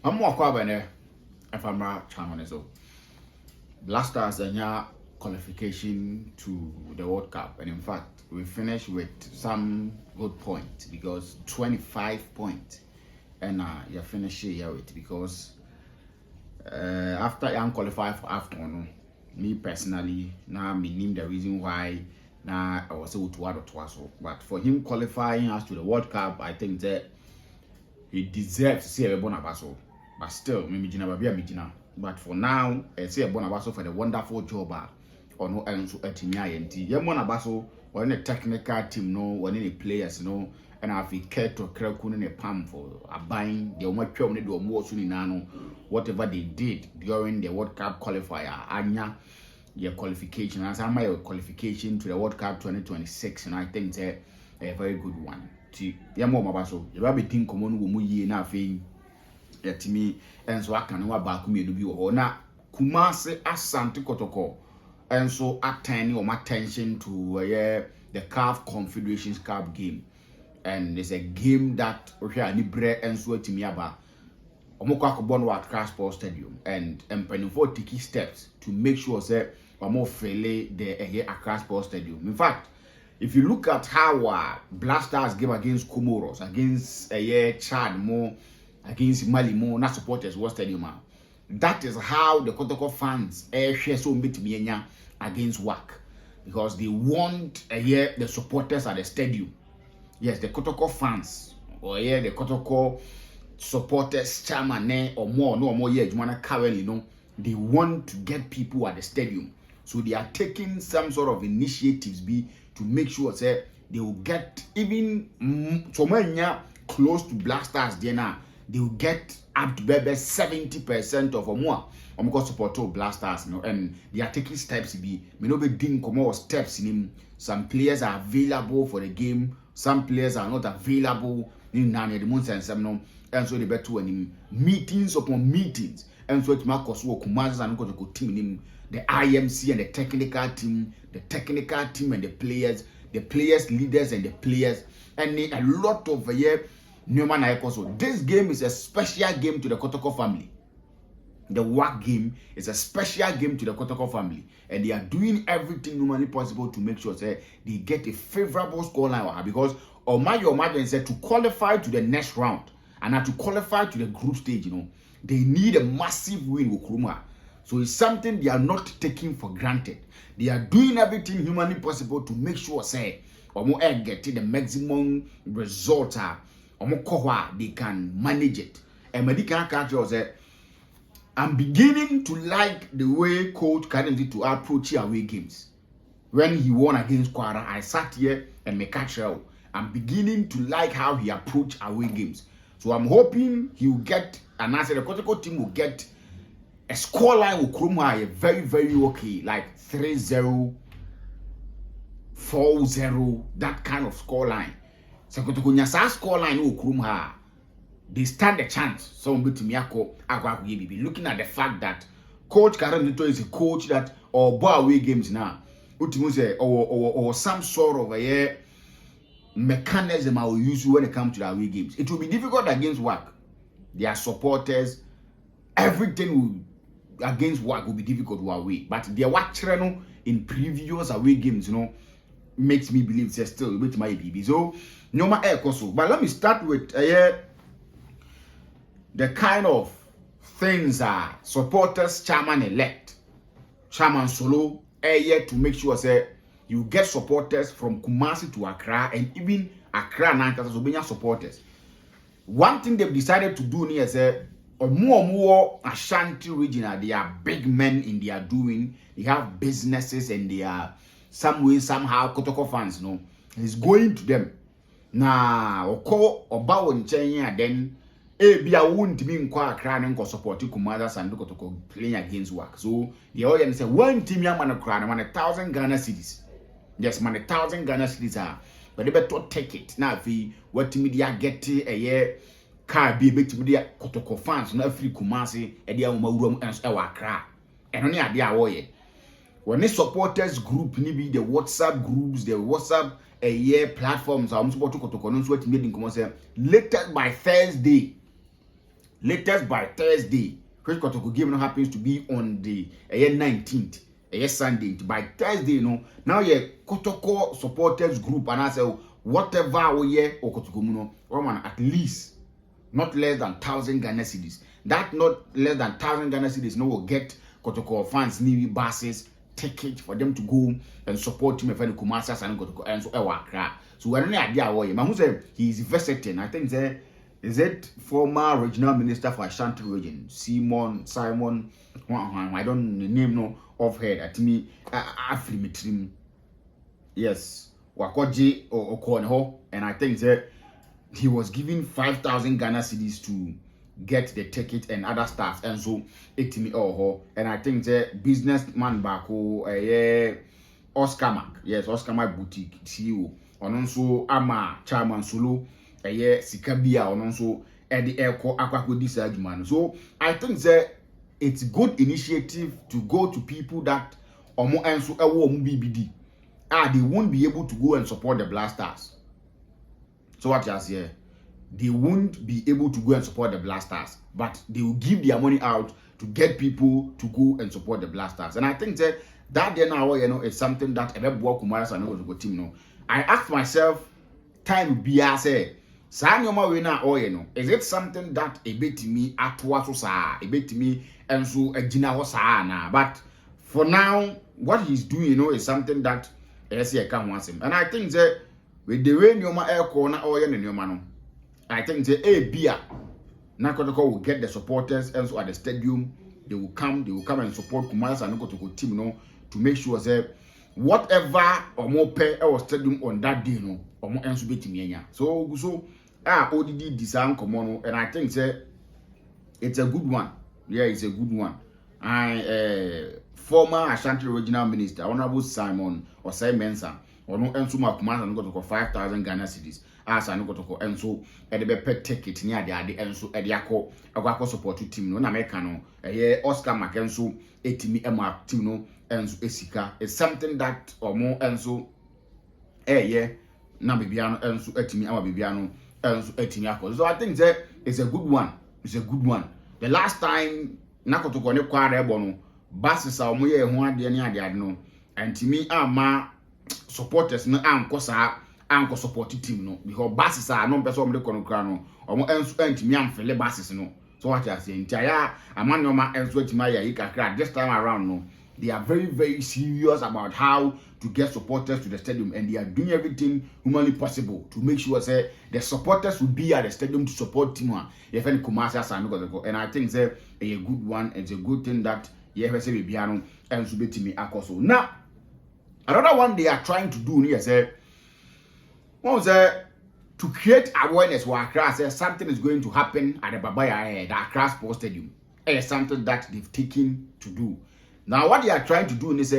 I'm more quite if I'm right, Chairman. So, Blackstars and qualification to the World Cup, and in fact, we finished with some good points because 25 points, and you finish here with because after I qualified for afternoon, me personally, now me name the reason why now I was able to add to us. But for him qualifying us to the World Cup, I think that he deserves to see a Bonabaso. But still, me Mijina Babia Mijina. But for now, I say a Bonabaso for the wonderful job or no else at Tinia. Yeah, Bonabaso, or in a technical team, no, or any players, no, and I feel care to Krakun in a palm for a buying the Omacho or more Suninano, whatever they did during the World Cup qualifier, Anya. Your qualification as my qualification to the World Cup 2026, and I think it's a very good one. See, Yamo Mabaso, you have a team common Wumuyi nothing at me, and so I can know about Kumi or not Kumase Asante Kotoko, and so attending my attention to the CAF Confederations Cup game, and it's a game that Libre and so to me about. Omokakobonwa at Blackstars Stadium and for taking steps to make sure that more fairly the Blackstars Stadium. In fact, if you look at how Blackstars game against Comoros, against Chad more, against Mali more, not supporters was stadium. That is how the Kotoko fans share so bit against WAC because they want the supporters at the stadium. Yes, the Kotoko fans or the Kotoko supporters, chairman, or more years, currently, they want to get people at the stadium. So they are taking some sort of initiatives to make sure that they will get even somewhere close to Blackstars there they will get up to 70% of or more. Because support Blackstars, and they are taking steps may not be doing more steps in him. Some players are available for the game, some players are not available in the months and so they better when meetings upon meetings, and so it's Marcos Kumas and Kotoko team in the IMC and the technical team and the players leaders and the players, and a lot of Newman also. This game is a special game to the Kotoko family. The WAC game is a special game to the Kotoko family, and they are doing everything humanly possible to make sure that they get a favorable scoreline because Omayo said to qualify to the next round and to qualify to the group stage, they need a massive win with Kuruma. So it's something they are not taking for granted. They are doing everything humanly possible to make sure say get the maximum result they can manage it. And medical culture say I'm beginning to like the way Coach Kadenti to approach away games. When he won against Kwara, I sat here and make a I'm beginning to like how he approached away games. So I'm hoping he will get, and I said the Kotoko team will get a scoreline with Krumah very, very okay, like 3-0, 4-0, that kind of scoreline. So Kotoko Nyasa scoreline with Krumah, they stand a chance. So be looking at the fact that Coach Karen is a coach that or away games now, or some sort of a mechanism I will use when it comes to the away games. It will be difficult against WAC. Their supporters, everything against WAC will be difficult to away. But their WAC channel in previous away games, makes me believe they're still with my baby. So no matter also. But let me start with the kind of things supporters chairman elect, chairman solo, to make sure say you get supporters from Kumasi to Accra and even Accra and Ankara supporters. One thing they've decided to do is more Ashanti region, they are big men in their doing. They have businesses and they are some way somehow Kotoko fans, it's going to them. Now, Oko Obawo Nchenya then Bia won't be in Accra and support Kumasi and Kotoko playing against WAC. So the audience say one team man Accra 1,000 Ghana cedis. Yes, man, 1,000 Ghana cedis are, but they better take it. Now, if what media get a year car be bit media Kotoko fans, no free Kumasi, a dear room and Accra. And only a dear way. When the supporters group, maybe the WhatsApp groups, the WhatsApp platforms, I'm supposed to Kotoko, not what made in Kumasi. Later by Thursday, latest by Thursday, which Kotoko game happens to be on the 19th, Sunday. By Thursday, now your Kotoko supporters group and I say whatever we hear or Kotoko at least not less than 1,000 Ghana cedis. That not less than 1,000 Ghana cedis will get Kotoko fans new buses, ticket for them to go and support him if any Kumasi and Kotoko and so Accra. So we're only idea why man who said he's visiting. I think is it former regional minister for Ashanti region, Simon, I don't name no offhead at me Afrimitrim. Yes, Wakoji or Okonho, and I think that he was given 5,000 Ghana cedis to get the ticket and other stuff, and so it me and I think the businessman back Oscar Mac, yes, Oscar Mac boutique CEO, and also Ama chairman solo Sikabia, and also Eddie Echo Aquaco Disagman. So I think that it's good initiative to go to people that omo enso ewo omo BBD. They won't be able to go and support the Blackstars. So what you say? They won't be able to go and support the Blackstars, but they will give their money out to get people to go and support the Blackstars. And I think that then now is something that every Kumasi and go team. I asked myself, time be I say, is it something that a bit me at what a bit me and so a Gina was but for now, what he's doing, is something that I can't want him. And I think that with the way Nyoma air corner or in Nyoma, I think the beer Kotoko will get the supporters and so at the stadium. They will come and support Kumasi and Kotoko team, to make sure that whatever or more pay our stadium on that day, or more else be team. So ODD design common, and I think that it's a good one. Yeah, it's a good one. Former Ashanti regional minister, Honorable Simon or Mensa, or no Ensuma Kumasi and Kotoko 5,000 Ghana cedis. As I know Kotoko and so at the pet ticket near the and so at Yako, a support team, no Americano, Oscar Mackenso, 80 Emma Tino, and so Esika. It's something that or more and so Nabibiano and so 80 Emma Bibiano and so 80 Yako. So I think that it's a good one. It's a good one. The last time Nakotoko ne kware bono buses are mo ye ho ade ne ade no and to me supporters no anko support team no because buses are no person dey konokra no omo enso antimi amfele buses no. So what you say ntaya amanyoma enso atima ya ikakra this time around no they are very very serious about how to get supporters to the stadium, and they are doing everything humanly possible to make sure say the supporters will be at the stadium to support team if any Kumasi. And I think say a good one. It's a good thing that say Bibiano and Subetimi Akoso. Now another one they are trying to do here say to create awareness where Accra says something is going to happen at the Babaya, the Accra Sports Stadium. It's something that they've taken to do. Now what they are trying to do is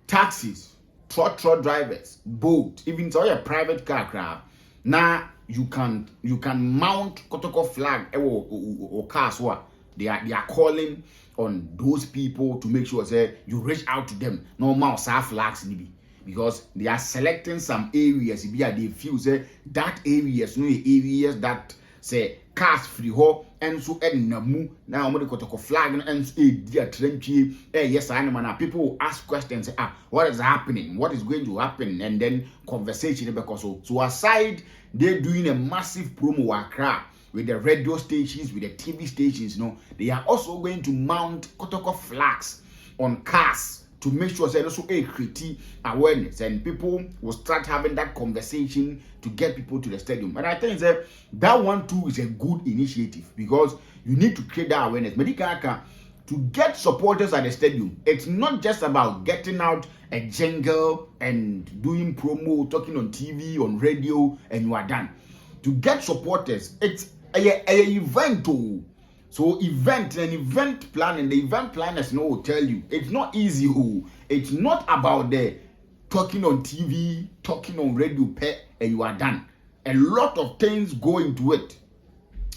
taxis, truck drivers, boat, even so a private car. Now you can mount Kotoko flag or cars. They are calling on those people to make sure that you reach out to them. No more flags maybe. Because they are selecting some areas, they feel say that areas, areas that say cars free ho and so namu now Kotoko flag and dear trendy. Yes, I know. People will ask questions, what is happening? What is going to happen? And then conversation because so aside they're doing a massive promo Accra with the radio stations, with the TV stations, they are also going to mount Kotoko flags on cars to make sure there's also a create awareness and people will start having that conversation to get people to the stadium. And I think that one too is a good initiative because you need to create that awareness. To get supporters at the stadium, it's not just about getting out a jingle and doing promo, talking on TV, on radio, and you are done. To get supporters, it's an event. So event planning, the event planners will tell you it's not easy. It's not about the talking on TV, talking on radio, and you are done. A lot of things go into it.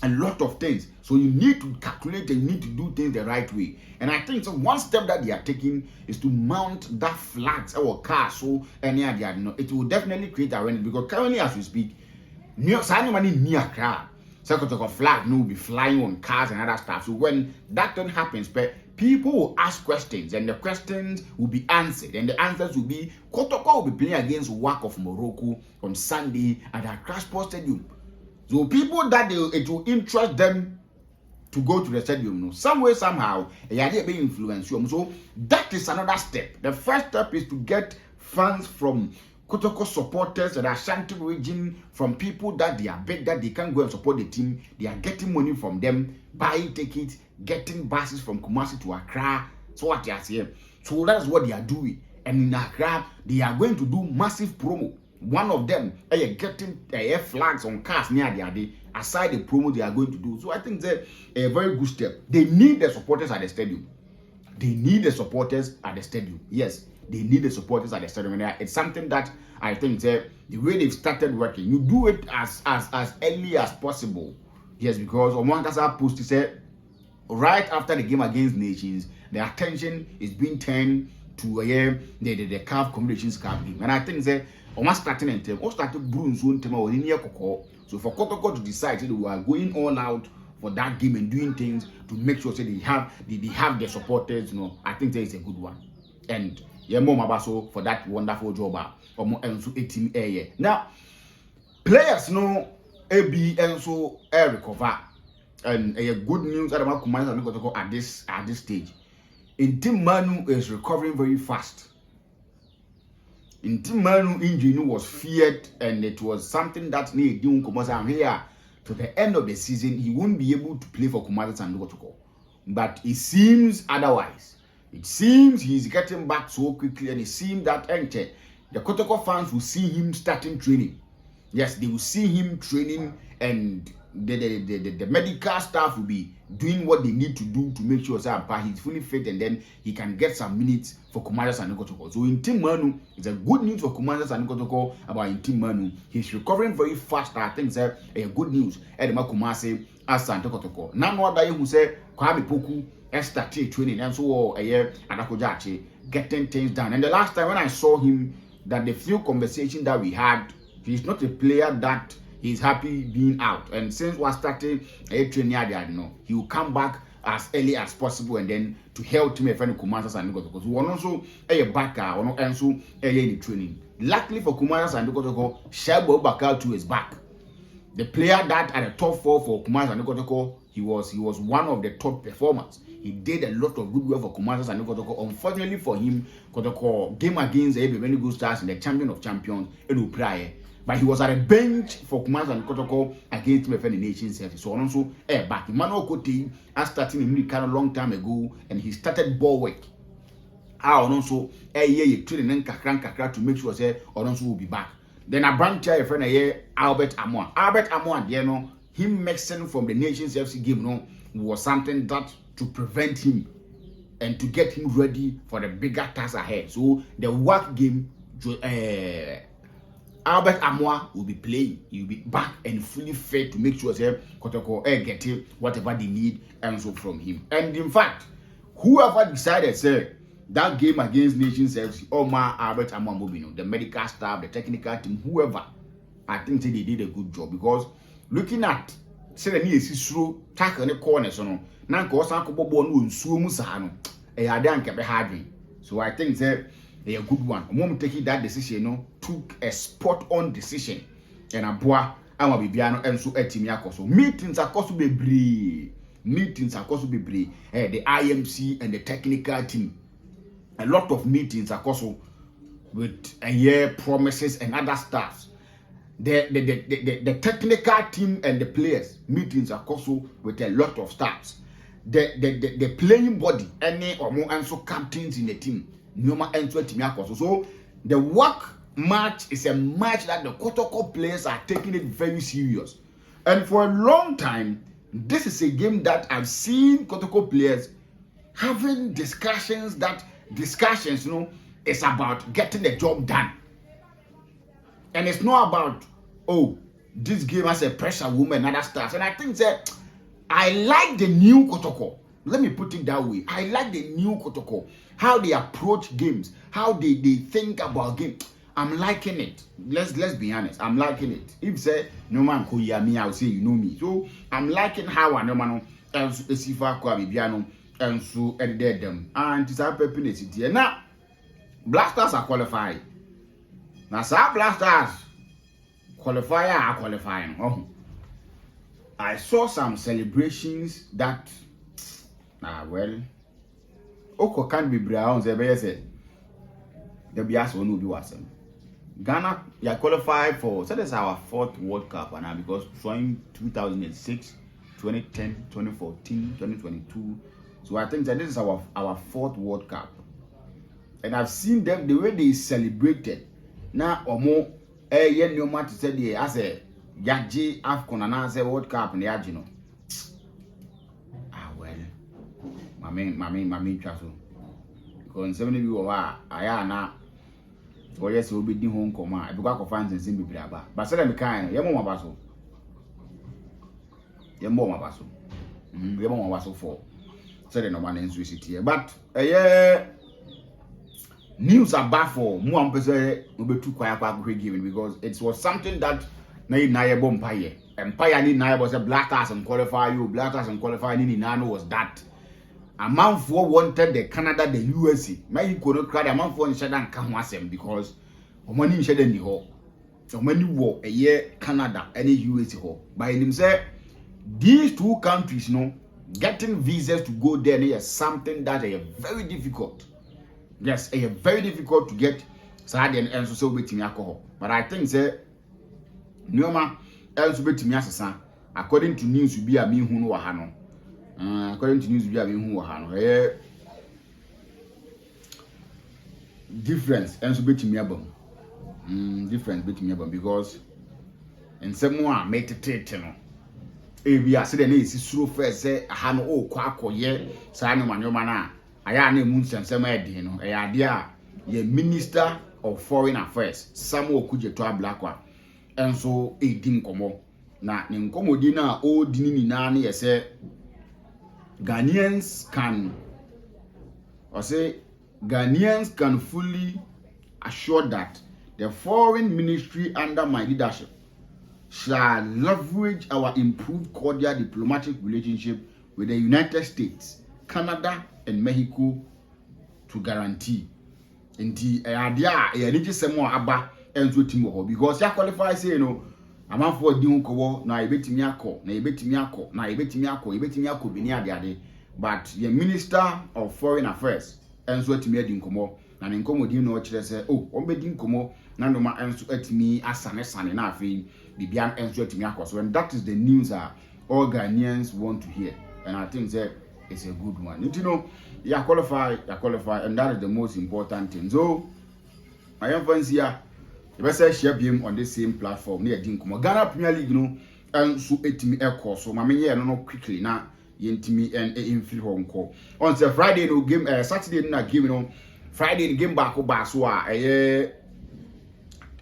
A lot of things. So you need to calculate and you need to do things the right way. And I think so one step that they are taking is to mount that flags or car so it will definitely create awareness because currently as we speak, near Accra. Kotoko flag will be flying on cars and other stuff. So when that thing happens, people will ask questions and the questions will be answered. And the answers will be, Kotoko will be playing against WAC of Morocco on Sunday at Accra Sports Stadium. So people that it will interest them to go to the stadium, no, some way, somehow, they be influenced. So that is another step. The first step is to get funds from Kotoko supporters and Ashanti region, from people that they are big, that they can go and support the team. They are getting money from them, buying tickets, getting buses from Kumasi to Accra. So what they are saying. So that's what they are doing. And in Accra, they are going to do massive promo. One of them, getting flags on cars near their day. Aside the promo they are going to do. So I think that's a very good step. They need the supporters at the stadium. They need the supporters at the stadium. Yes, they need the supporters at the stadium. And it's something that I think the way they've started working, you do it as early as possible. Yes, because on one Kasa post, he said, right after the game against Nations, the attention is being turned to the CAF Combinations Cup game. And I think on starting in term, started Bruins on term or near Kotoko. So for Kotoko to decide that we are going all out for that game and doing things to make sure they have the supporters, I think that is a good one. And more Mabaso for that wonderful job. Now, players AB and so recover. And good news at this stage. Intim Manu is recovering very fast. Intim Manu injury was feared, and it was something that needed doing here to the end of the season. He won't be able to play for Kumasi and Kotoko. But it seems otherwise. It seems he's getting back so quickly, and it seems that the Kotoko fans will see him starting training. Yes, they will see him training, and the medical staff will be doing what they need to do to make sure that he's fully fit, and then he can get some minutes for Kumasi and Kotoko. So in Team Manu, it's a good news for Kumasi and Kotoko about in Team Manu. He's recovering very fast. I think it's a good news. Edema Kumasi as Kotoko. Now what that who say Kwame Poku started training and so Anakojachi getting things done. And the last time when I saw him, that the few conversations that we had, he's not a player that he's happy being out. And since we started training, he will come back as early as possible and then to help him friend Kumasi and Kotoko. Because we want also a backer or also early in training. Luckily for Kumasi and Kotoko, Shabo Bakal too is back. The player that at the top 4 for Kumasi and Kotoko, he was one of the top performers. He did a lot of good work for Kumasi and Kotoko. Unfortunately for him, Kotoko game against Blackstars in the Champion of Champions, Edu Praye. But he was at a bench for Kumasi and Kotoko against the Nation Service. So also back. Emmanuel Kote has started in America a long time ago, and he started ball work. Also training and kakra to make sure Alonso will be back. Then a branch a friend Albert Amon. Albert Amon, him mixing from the Nations FC game was something that to prevent him and to get him ready for the bigger task ahead. So the work game, Albert Amoa will be playing. He will be back and fully fit to make sure Kotoko get whatever they need and so from him. And in fact, whoever decided that game against Nations FC, Omar Albert Amoa Mobino, the medical staff, the technical team, whoever, I think they did a good job, because looking at the Nisro tackle the corners Nanko Sanko Bobo and Sumusano, a Yadan kept having. So I think a good one. A moment taking that decision, took a spot on decision. And a boy, I'm a Bibiano and so Etimiako. So meetings are supposed to be brave. The IMC and the technical team. A lot of meetings are also with a year promises and other stuff. The technical team and the players meetings are also with a lot of staffs. The playing body, any or more and so captains in the team, Noma and so the work match is a match that the Kotoko players are taking it very serious. And for a long time, this is a game that I've seen Kotoko players having discussions is about getting the job done. And it's not about, this game has a pressure woman and other stuff. And I think that I like the new Kotoko. Let me put it that way. I like the new Kotoko. How they approach games, how they think about games. I'm liking it. Let's be honest. I'm liking it. If say no man could hear me, I'll say you know me. So I'm liking how I know man and so if I call biano and so edited them. And it's a happiness here. Now Blackstars are qualified. Now some Blackstars are qualifying. Oh. I saw some celebrations that well Oko can't be brown, say the bias will not be wasem. Ghana, you are qualified for, so that's our 4th World Cup, and because showing 2006, 2010, 2014, 2022. So I think that this is our 4th World Cup. And I've seen them, the way they celebrated. Now, or more, no matter say the as a Yaji Afcon and as a World Cup in the Agino. Well, my main castle. Because 70 people are, I now. Or yes, will be the home command. I got fans and simple braba. But said I'm kind, Yamma Basso. Yamma Basso. Yamma Basso for. Said no one in Swiss here. But news are bad for more person will be too quiet about giving because it was something that Naya Bompire. Empire need Naya was a Blackstars and qualify you, Blackstars and qualify in Nano was that. A man for wanted the Canada, the USA. Maybe could not cry a man for shut and come was him because money in shed in the hall. So many war a year Canada any USA hall. By him say these 2 countries getting visas to go there is something that is very difficult. Yes, it's very difficult to get sad and so with me alcohol. But I think say Noma else with me as according to news to be a me who know hano. According to news, we have who are difference and so between me difference between me because in someone made it no if we are saying is so first say hano o kwako ye say no manoma na aya na mu nsem edi no e ade ye minister of foreign affairs Samuel Kujeto Ablakwa enso edin komo na ne nkomodi na o dini ni na na ye say Ghanaians can fully assure that the foreign ministry under my leadership shall leverage our improved cordial diplomatic relationship with the United States, Canada, and Mexico to guarantee. Indeed, idea a religious more aba and to Timo because ya qualify say I'm out for doing co na ebetimi akọ na ebetimi akọ na ebetimi akọ bi ni ade but the minister of foreign affairs enso atimi adi nkomo na ne nkomo di no kire say on be di nkomo na no ma enso atimi asane na afi bibia enso atimi akọ so and that is the news all Ghanaians want to hear and I think that it's a good one. You qualify and that is the most important thing. So I am fans here. You better share him on the same platform near Dinko. Ghana Premier League and so etimi air so my no quickly now yentimi and in free home call. On Friday no game Saturday na game Friday game back so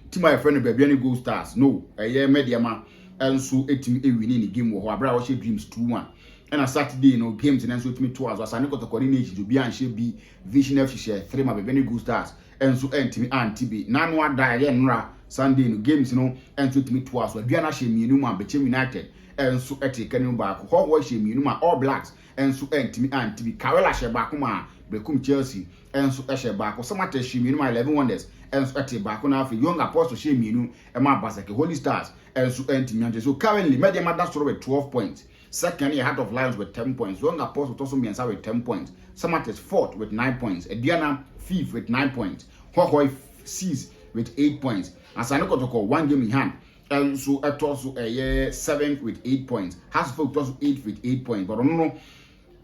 team my friend baby any goal stars no mediama and so etimi win the game wo abra wo dreams 2-1 and a Saturday games and so etimi 2 as an Kotoko coordinate to be and she be vision share 3 my baby any goal stars and so entimi antibi nanwa die nra Sunday games and so etimi 2 as so aduana she mienu ma Bechem United and so etikanu back ho she mienu ma All Blacks and so entimi antibi Karela she back ma Bekum Chelsea and so she back somata she mienu ma 11 Wonders and so eti back na for Young Apostle she mienu e ma Basake Holy Stars and so entimi ante so currently media mother store with 12 points. Second, Heart of Lions with 10 points. Young Apostle also means with 10 points. Samat is 4th with 9 points. Ediana 5th with 9 points. Hohoi 6th with 8 points. As I know Kotoko 1 game in hand. And so at also a year 7th with 8 points. Hasfield also 8th with 8 points. But no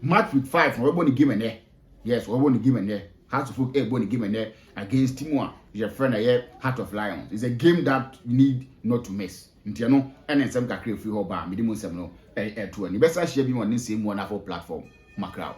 match with 5. We're going to give there. Yes, we're going to give there. Hasfield going to give there against Timor. Your friend a Heart of Lions. It's a game that you need not to miss. Ntiano ene nsem kakra fi ho ba medimu nsem no to ani besa share bi on the same wonderful platform Macau.